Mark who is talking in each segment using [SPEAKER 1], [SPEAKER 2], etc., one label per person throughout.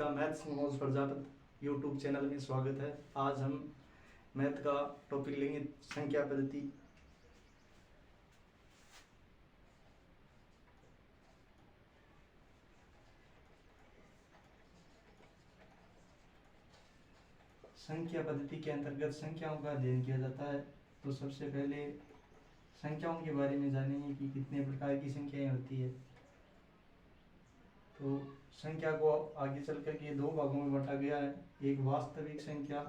[SPEAKER 1] का maths Manoj Prajapati YouTube channel में स्वागत है। आज हम मैथ का टॉपिक लेंगे संख्या पद्धति। संख्या पद्धति के अंतर्गत संख्याओं का अध्ययन किया जाता है। तो सबसे पहले संख्याओं के बारे में जानेंगे कि कितने प्रकार की संख्याएं होती है। तो संख्या को आगे चल कर के दो भागों में बांटा गया है। एक वास्तविक संख्या,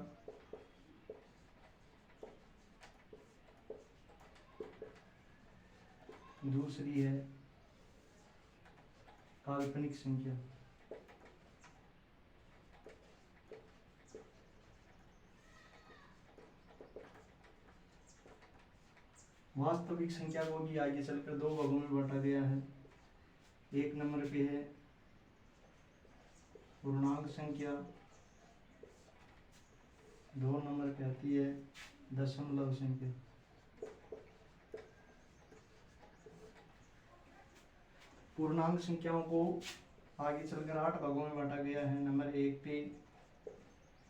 [SPEAKER 1] दूसरी है काल्पनिक संख्या। वास्तविक संख्या को भी आगे चलकर दो भागों में बांटा गया है। एक नंबर पे है पूर्णांक संख्या, दो नंबर पे आती है दशमलव संख्या। पूर्णांक संख्याओं को आगे चलकर 8 भागों में बांटा गया है। नंबर 1 पे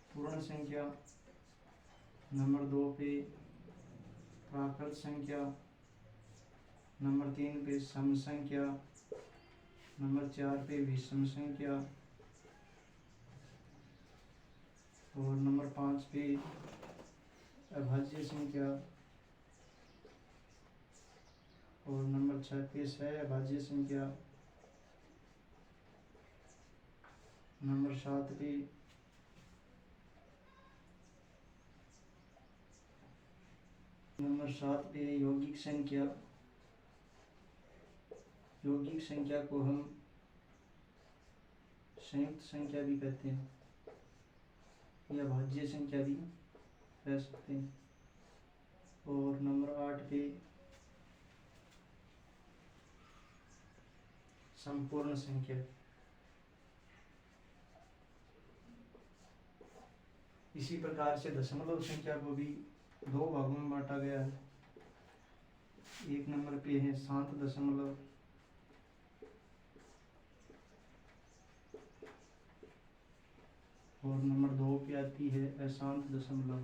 [SPEAKER 1] पूर्ण संख्या, नंबर 2 पे प्राकृत संख्या, नंबर 3 पे सम संख्या, नंबर 4 पे विषम संख्या और नंबर 5 पे अभाज्य संख्या और नंबर 6 पे सहअभाज्य संख्या, नंबर 7 पे यौगिक संख्या। यौगिक संख्या को हम संयुक्त संख्या भी कहते हैं या भाज्य संख्या भी कह सकते हैं। और नंबर 8 पे संपूर्ण संख्या। इसी प्रकार से दशमलव संख्या को भी दो भागों में बांटा गया है। एक नंबर पे है शांत दशमलव और नंबर 2 पे आती है अशांत दशमलव।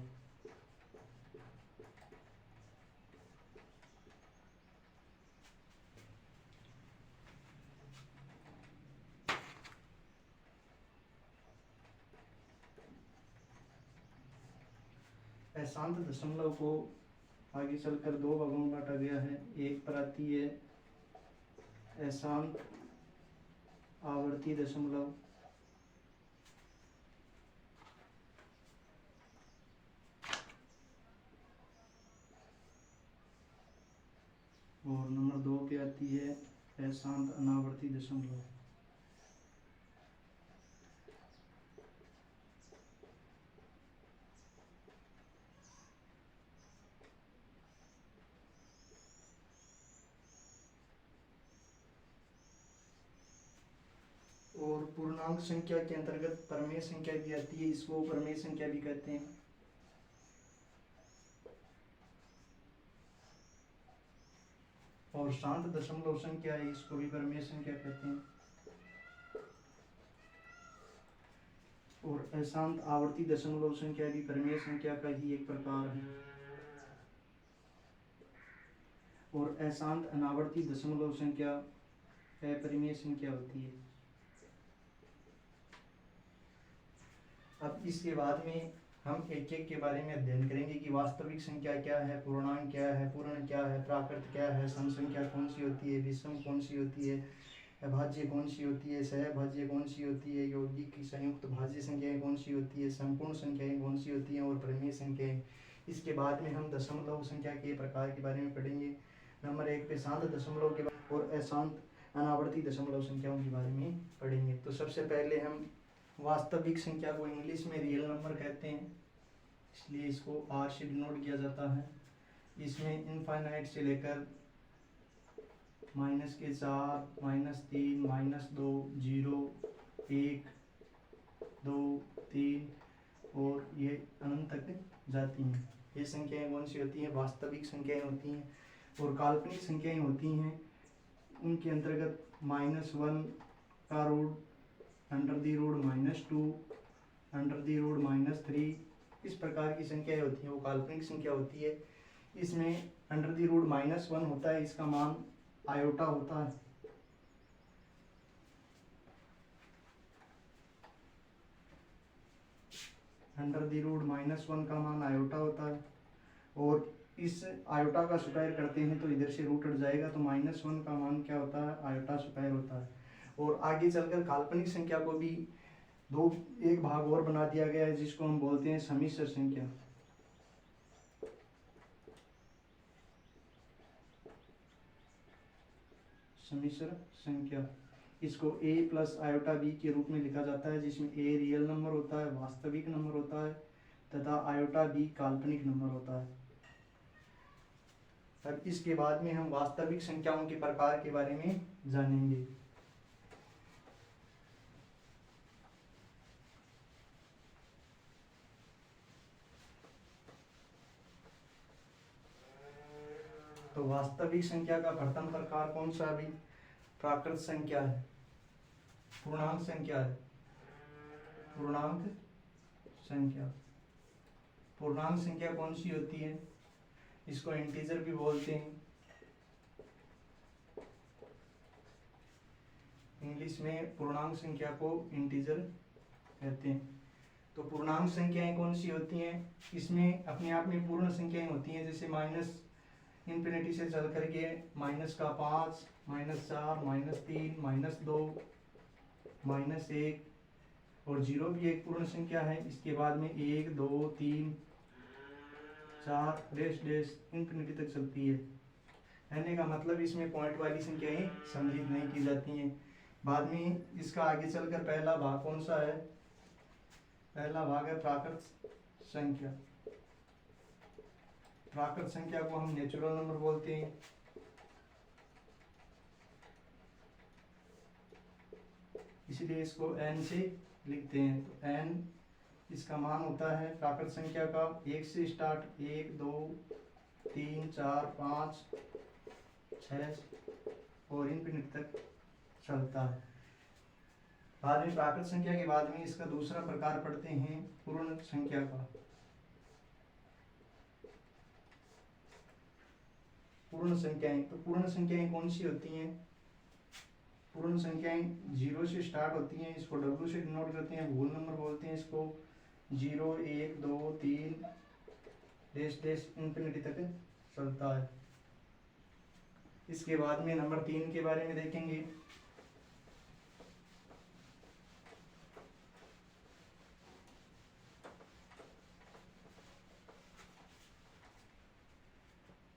[SPEAKER 1] अशांत दशमलव को आगे चलकर दो भागों में बांटा गया है। एक पर आती है अशांत आवर्ती दशमलव और नंबर 2 पे आती है अशांत अनावर्ती दशमलव। और पूर्णांक संख्या के अंतर्गत परमेय संख्या भी आती है, इसको परमेय संख्या भी कहते हैं। और शांत दशमलव संख्या है, इसको भी परमेय संख्या कहते हैं। और अशांत आवर्ती दशमलव संख्या भी परमेय संख्या का ही एक प्रकार है। और अशांत अनावर्ती दशमलव संख्या अपरिमेय संख्या होती है। अब इसके बाद में हम एक एक के बारे में अध्ययन करेंगे कि वास्तविक संख्या क्या है, पूर्णांक क्या है, पूर्ण क्या है, प्राकृत क्या है, सम संख्या कौन सी होती है, विषम कौन सी होती है, अभाज्य कौन सी होती है, सहभाज्य कौन सी होती है, यौगिक की संयुक्त भाज्य संख्याएं कौन सी होती है, संपूर्ण संख्याएं कौन सी होती हैं और परिमेय संख्याएं। इसके बाद में हम दशमलव संख्या के प्रकार के बारे में पढ़ेंगे। नंबर 1 पे शांत दशमलव के बाद और अशांत अनावर्ती दशमलव संख्याओं के बारे में पढ़ेंगे। तो सबसे पहले हम वास्तविक संख्या को इंग्लिश में रियल नंबर कहते हैं, इसलिए इसको आर से डिनोट किया जाता है। इसमें इनफाइनाइट से लेकर -4, -3, -2, 0, 1, 2, 3 और ये अनंत तक जाती हैं। ये संख्याएं कौन सी होती हैं? वास्तविक संख्याएं होती हैं। और काल्पनिक संख्याएं होती हैं, उनके अंतर्गत -1 का रूट √-2, √-3, इस प्रकार की संख्याएं होती हैं, वो काल्पनिक संख्या होती है। इसमें √-1 होता है, इसका मान आयोटा होता है। √-1 का मान आयोटा होता है, और इस आयोटा का स्क्वायर करते हैं तो इधर से रूट हट जाएगा, तो -1 का मान क्या होता है, आयोटा स्क्वायर होता है। और आगे चलकर काल्पनिक संख्या को भी एक भाग और बना दिया गया है, जिसको हम बोलते हैं समिश्र संख्या। समिश्र संख्या, इसको a प्लस आयोटा b के रूप में लिखा जाता है, जिसमें a रियल नंबर होता है, वास्तविक नंबर होता है, तथा आयोटा b काल्पनिक नंबर होता है। अब इसके बाद में हम वास्तविक संख्याओं के प्रकार के बारे में जानेंगे। तो वास्तविक संख्या का प्रथम प्रकार कौन सा, अभी प्राकृत संख्या है, पूर्णांक संख्या है, पूर्णांक संख्या। पूर्णांक संख्या कौन सी होती है, इसको इंटीजर भी बोलते हैं, इंग्लिश में पूर्णांक संख्या को इंटीजर कहते हैं। तो पूर्णांक संख्याएं कौन सी होती हैं, इसमें अपने आप में पूर्ण संख्याएं होती हैं, जैसे -∞ से चल करके -5, -4, -3, -2, -1, और 0 भी एक पूर्ण संख्या है। इसके बाद में 1, 2, 3, 4 डैश इंफिनिटी तक चलती है। कहने का मतलब इसमें पॉइंट वाली संख्याएं सम्मिलित नहीं की जाती हैं। बाद में इसका आगे चलकर पहला भाग कौन सा है, पहला भाग है प्राकृत संख्या। प्राकृत संख्या को हम नेचुरल नंबर बोलते हैं। इसलिए इसको n से लिखते हैं। तो n इसका मान होता है प्राकृत संख्या का 1 से स्टार्ट, 1, 2, 3, 4, 5, 6 और इंफिनिटी तक चलता है। बाद में प्राकृत संख्या के बाद में इसका दूसरा प्रकार पढ़ते हैं पूर्ण संख्या का। पूर्ण संख्याएं, तो पूर्ण संख्याएं कौन सी होती हैं, पूर्ण संख्याएं 0 से स्टार्ट होती हैं, इसको W से डिनोट करते हैं, होल नंबर बोलते हैं इसको। 0, 1, 2, 3 डैश इंफिनिटी तक चलता है। इसके बाद में नंबर 3 के बारे में देखेंगे।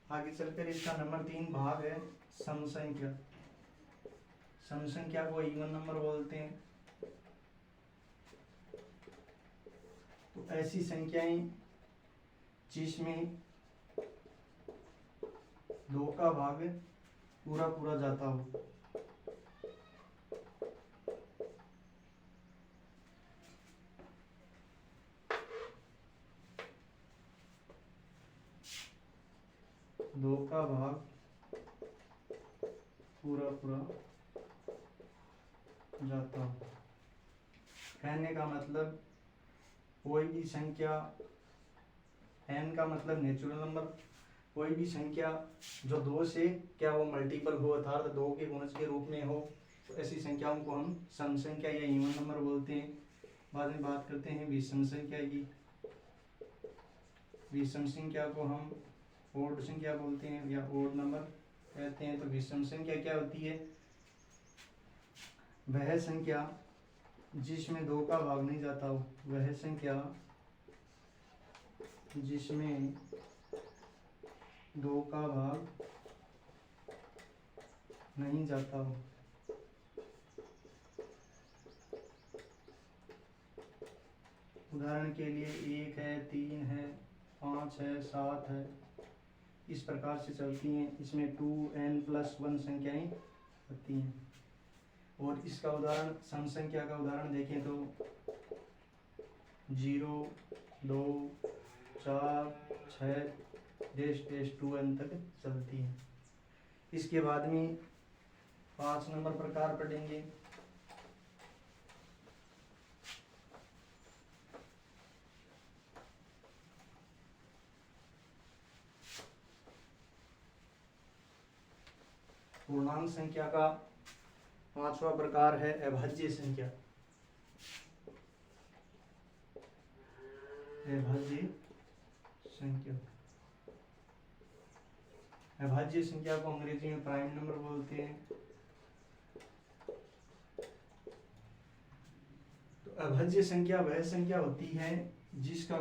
[SPEAKER 1] आगे चलकर इसका नंबर 3 भाग है सम संख्या। सम संख्या को इवन नंबर बोलते हैं। तो ऐसी संख्याएं जिसमें 2 का भाग पूरा पूरा जाता हो। दो का भाग पूरा पूरा जाता हो। कहने का मतलब कोई भी संख्या, n का मतलब नेचुरल नंबर, कोई भी संख्या जो 2 से क्या वो मल्टीपल हो, अर्थात 2 के गुणज के रूप में हो, तो ऐसी संख्याओं को हम सम संख्या या इवन नंबर बोलते हैं। बाद में बात करते हैं विषम संख्या की। विषम संख्या को हम ओड संख्या बोलते हैं या ओड नंबर कहते हैं। तो विषम संख्या क्या होती है, वह संख्या जिसमें 2 का भाग नहीं जाता हो, वह संख्या जिसमें 2 का भाग नहीं जाता हो। उदाहरण के लिए 1 है, 3 है, 5 है, 7 है, इस प्रकार से चलती हैं। इसमें 2n+1 संख्याएं होती हैं। और इसका उदाहरण सम संख्या का उदाहरण देखें तो 0, 2, 4, 6 डैश 2n तक चलती है। इसके बाद में 5 नंबर प्रकार पढ़ेंगे। पूर्णांक संख्या का पांचवा प्रकार है अभाज्य संख्या। अभाज्य संख्या, अभाज्य संख्या को अंग्रेजी में प्राइम नंबर बोलते हैं। तो अभाज्य संख्या वह संख्या होती है जिसके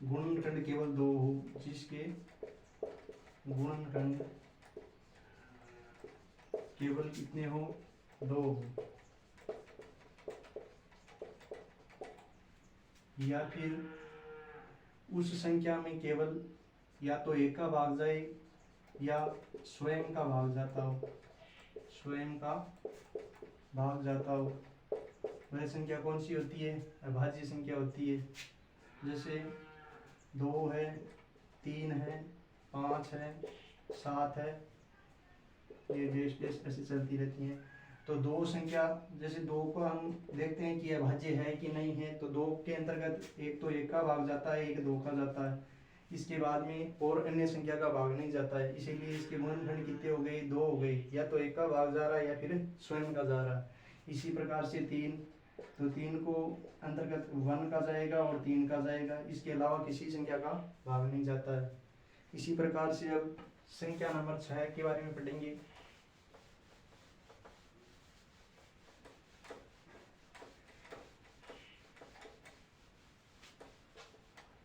[SPEAKER 1] गुणनखंड केवल दो हो, जिसके गुणनखंड केवल कितने हो, दो हो, या फिर उस संख्या में केवल या तो एक का भाग जाए या स्वयं का भाग जाता हो, स्वयं का भाग जाता हो, वह संख्या कौन सी होती है, अभाज्य संख्या होती है। जैसे 2 है, 3 है, 5 है, 7 है, ये डेश डेश ऐसे चलती रहती हैं। तो दो संख्या, जैसे 2 को हम देखते हैं कि अभाज्य है कि नहीं है, तो 2 के अंतर्गत एक तो 1 का भाग जाता है, एक 2 का जाता है, इसके बाद में और अन्य संख्या का भाग नहीं जाता है, इसीलिए इसके गुणनखंड कितने हो गए, 2 हो गए, या तो 1 का भाग जा रहा है या फिर स्वयं का जा रहा है। इसी प्रकार से 3, तो 3 को अंतर्गत 1 का जाएगा और 3 का जाएगा, इसके अलावा किसी संख्या का भाग नहीं जाता है। इसी प्रकार से अब संख्या नंबर 6 के बारे में पढ़ेंगे।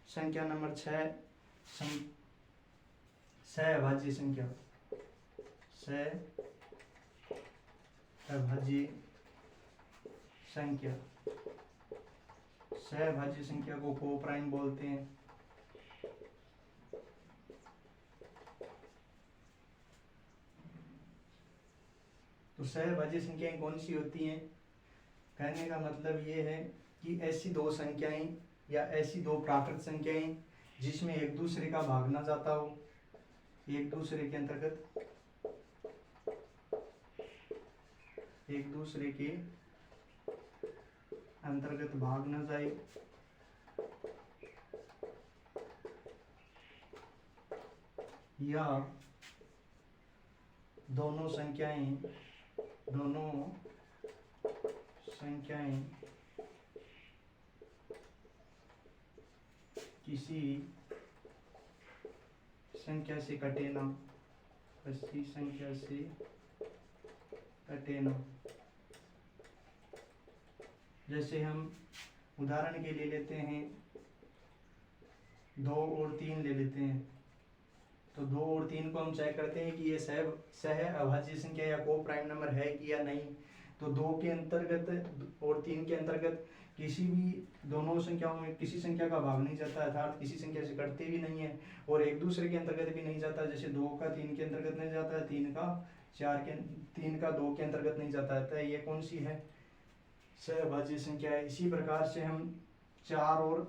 [SPEAKER 1] संख्या नंबर 6 सहअभाज्य संख्या, सहअभाज्य संख्या, सहअभाज्य संख्या को कोप्राइम बोलते हैं। तो सहअभाज्य संख्याएं कौन सी होती हैं, कहने का मतलब ये है कि ऐसी दो संख्याएं या ऐसी दो प्राकृत संख्याएं जिसमें एक दूसरे का भाग ना जाता हो, एक दूसरे के अंतर्गत भाग ना जाए, या दोनों संख्याएं किसी संख्या से कटे ना, किसी संख्या से कटे ना। जैसे हम उदाहरण के लिए लेते हैं 2 और 3 ले लेते हैं, तो 2 और 3 को हम चेक करते हैं कि ये सहअभाज्य संख्या या को प्राइम नंबर है कि या नहीं। तो 2 के अंतर्गत और 3 के अंतर्गत किसी भी दोनों संख्याओं में किसी संख्या का भाग नहीं जाता, अर्थात किसी संख्या से कटते भी नहीं है और एक दूसरे के अंतर्गत भी नहीं जाता। जैसे 2 का 3 के अंतर्गत नहीं जाता है, 3 का 2 के अंतर्गत नहीं जाता है, तो ये कौन सी है, सहअभाज्य संख्या है। इसी प्रकार से हम 4 और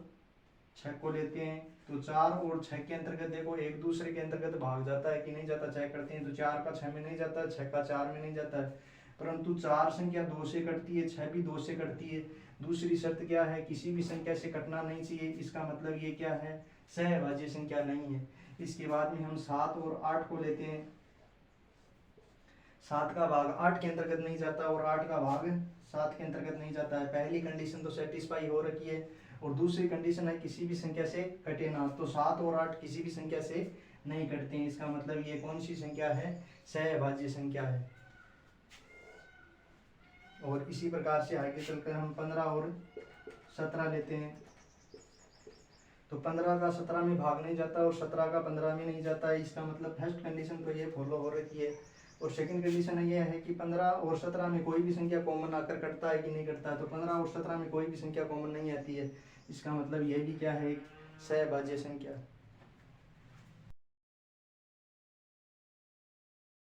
[SPEAKER 1] 6 को लेते हैं, तो 4 और 6 के अंतर्गत देखो एक दूसरे के अंतर्गत भाग जाता है कि नहीं जाता, चेक करते हैं। तो 4 का 6 में नहीं जाता, 6 का 4 में नहीं जाता है, परंतु 4 संख्या 2 से कटती है, 6 भी 2 से कटती है। दूसरी शर्त क्या है, किसी भी संख्या से कटना नहीं चाहिए, इसका मतलब ये क्या है, सहअभाज्य संख्या नहीं है। इसके बाद में हम 7 और 8 को लेते हैं। 7 का भाग 8 के अंतर्गत नहीं जाता और 8 का भाग 7 के अंतर्गत नहीं जाता है। पहली कंडीशन तो सेटिस्फाई हो रखी है और दूसरी कंडीशन है किसी भी संख्या से कटे ना। तो 7 और 8 किसी भी संख्या से नहीं कटते हैं, इसका मतलब ये कौन सी संख्या है, सहअभाज्य संख्या है। और इसी प्रकार से आगे चलकर हम 15 और 17 लेते हैं। तो 15 का 17 में भाग नहीं जाता और 17 का 15 में नहीं जाता है, इसका मतलब फर्स्ट कंडीशन तो ये फॉलो हो रही है। और सेकंड कंडीशन ये है कि 15 और 17 में कोई भी संख्या कॉमन आकर कटता है कि नहीं कटता है। तो 15 और 17 में कोई भी संख्या कॉमन नहीं आती है, इसका मतलब ये भी क्या है, सहअभाज्य संख्या।